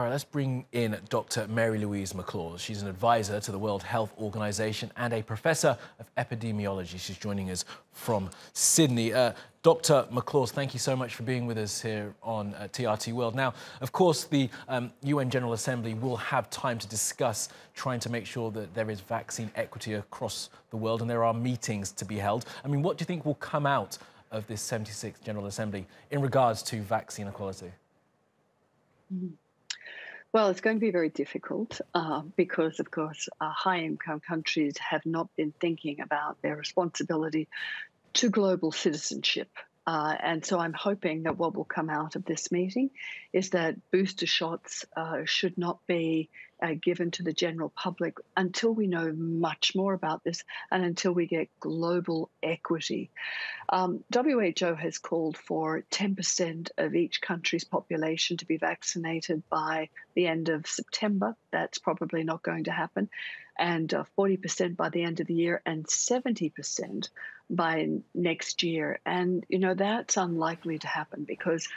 right, let's bring in Dr. Mary-Louise McLaws. She's an advisor to the World Health Organization and a Professor of Epidemiology. She's joining us from Sydney. Dr. McLaws, thank you so much for being with us here on TRT World. Now, of course, the UN General Assembly will have time to discuss trying to make sure that there is vaccine equity across the world, and there are meetings to be held. I mean, what do you think will come out of this 76th General Assembly in regards to vaccine equality? Well, it's going to be very difficult because, of course, high-income countries have not been thinking about their responsibility to global citizenship. And so I'm hoping that what will come out of this meeting is that booster shots should not be given to the general public until we know much more about this and until we get global equity. WHO has called for 10% of each country's population to be vaccinated by the end of September. That's probably not going to happen. And 40% by the end of the year and 70% by next year. And, you know, that's unlikely to happen because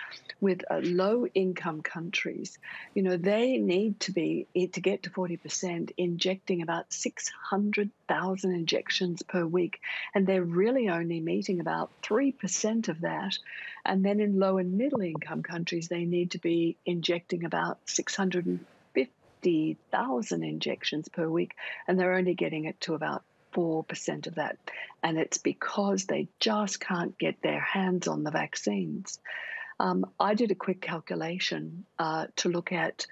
with low-income countries, you know, they need to get to 40%, injecting about 600,000 injections per week. And they're really only meeting about 3% of that. And then in low and middle-income countries, they need to be injecting about 650,000 injections per week, and they're only getting it to about 4% of that. And it's because they just can't get their hands on the vaccines. I did a quick calculation to look at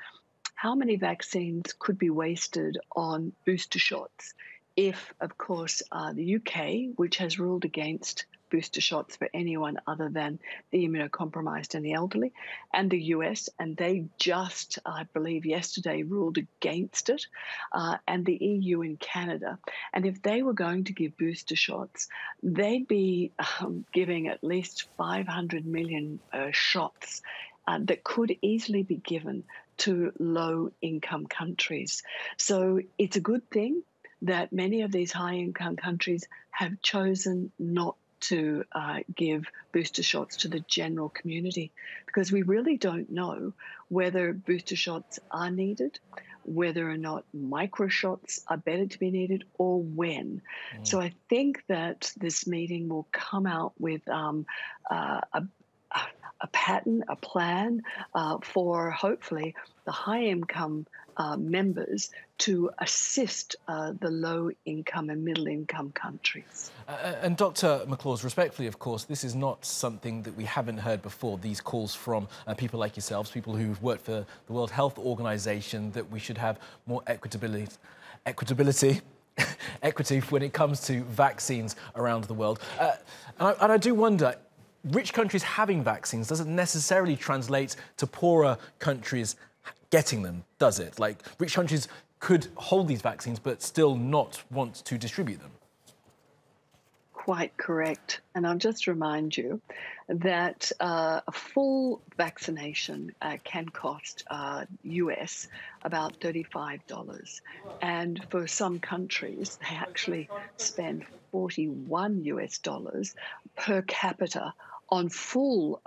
how many vaccines could be wasted on booster shots if, of course, the UK, which has ruled against booster shots for anyone other than the immunocompromised and the elderly, and the US, and they just, I believe, yesterday ruled against it, and the EU and Canada. And if they were going to give booster shots, they'd be giving at least 500 million shots that could easily be given to low-income countries. So it's a good thing that many of these high-income countries have chosen not to give booster shots to the general community, because we really don't know whether booster shots are needed, whether or not micro shots are better to be needed, or when. So I think that this meeting will come out with a pattern, a plan for hopefully the high-income members to assist the low-income and middle-income countries. And Dr. McLaws, respectfully, of course, this is not something that we haven't heard before, these calls from people like yourselves, people who've worked for the World Health Organization, that we should have more equity when it comes to vaccines around the world. And I do wonder, rich countries having vaccines doesn't necessarily translate to poorer countries getting them, does it? Like, rich countries could hold these vaccines but still not want to distribute them. Quite correct. And I'll just remind you that a full vaccination can cost US about $35. And for some countries, they actually spend $41 US per capita on full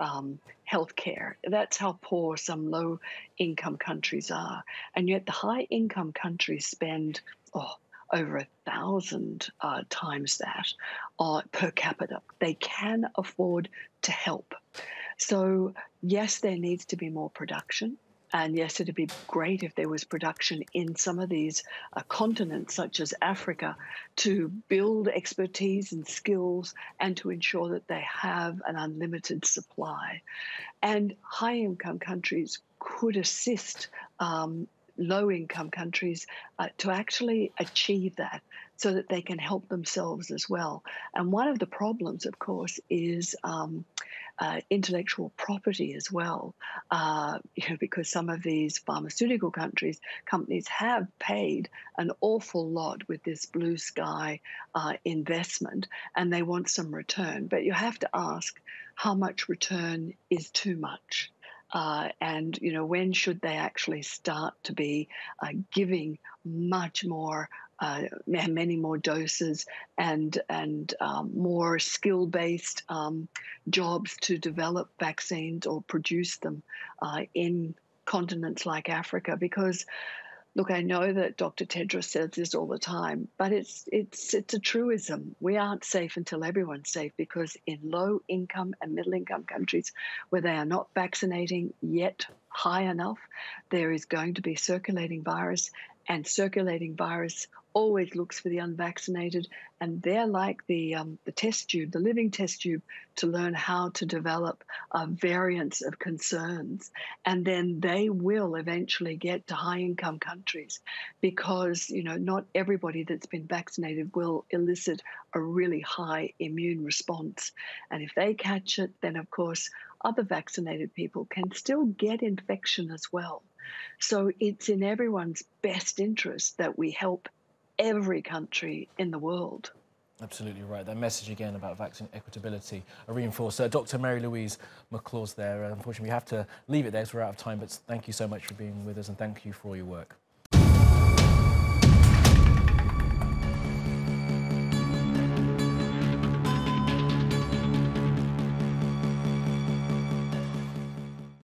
healthcare. That's how poor some low-income countries are. And yet the high-income countries spend over 1,000 times that per capita. They can afford to help. So yes, there needs to be more production. And yes, it'd be great if there was production in some of these continents, such as Africa, to build expertise and skills and to ensure that they have an unlimited supply. And high-income countries could assist low-income countries to actually achieve that so that they can help themselves as well. And one of the problems, of course, is intellectual property as well, because some of these pharmaceutical companies have paid an awful lot with this blue sky investment, and they want some return. But you have to ask, how much return is too much? And, you know, when should they actually start to be giving much more, many more doses and more skill-based jobs to develop vaccines or produce them in continents like Africa, because look, I know that Dr. Tedros says this all the time, but it's a truism. We aren't safe until everyone's safe, because in low income and middle income countries where they are not vaccinating yet high enough, there is going to be circulating virus, and circulating virus always looks for the unvaccinated, and they're like the test tube, the living test tube, to learn how to develop variants of concerns, and then they will eventually get to high-income countries, because not everybody that's been vaccinated will elicit a really high immune response, and if they catch it, then of course other vaccinated people can still get infection as well. So it's in everyone's best interest that we help every country in the world. Absolutely right. That message again about vaccine equitability reinforced. Dr. Mary-Louise McLaws there. Unfortunately, we have to leave it there because we're out of time, but thank you so much for being with us, and thank you for all your work.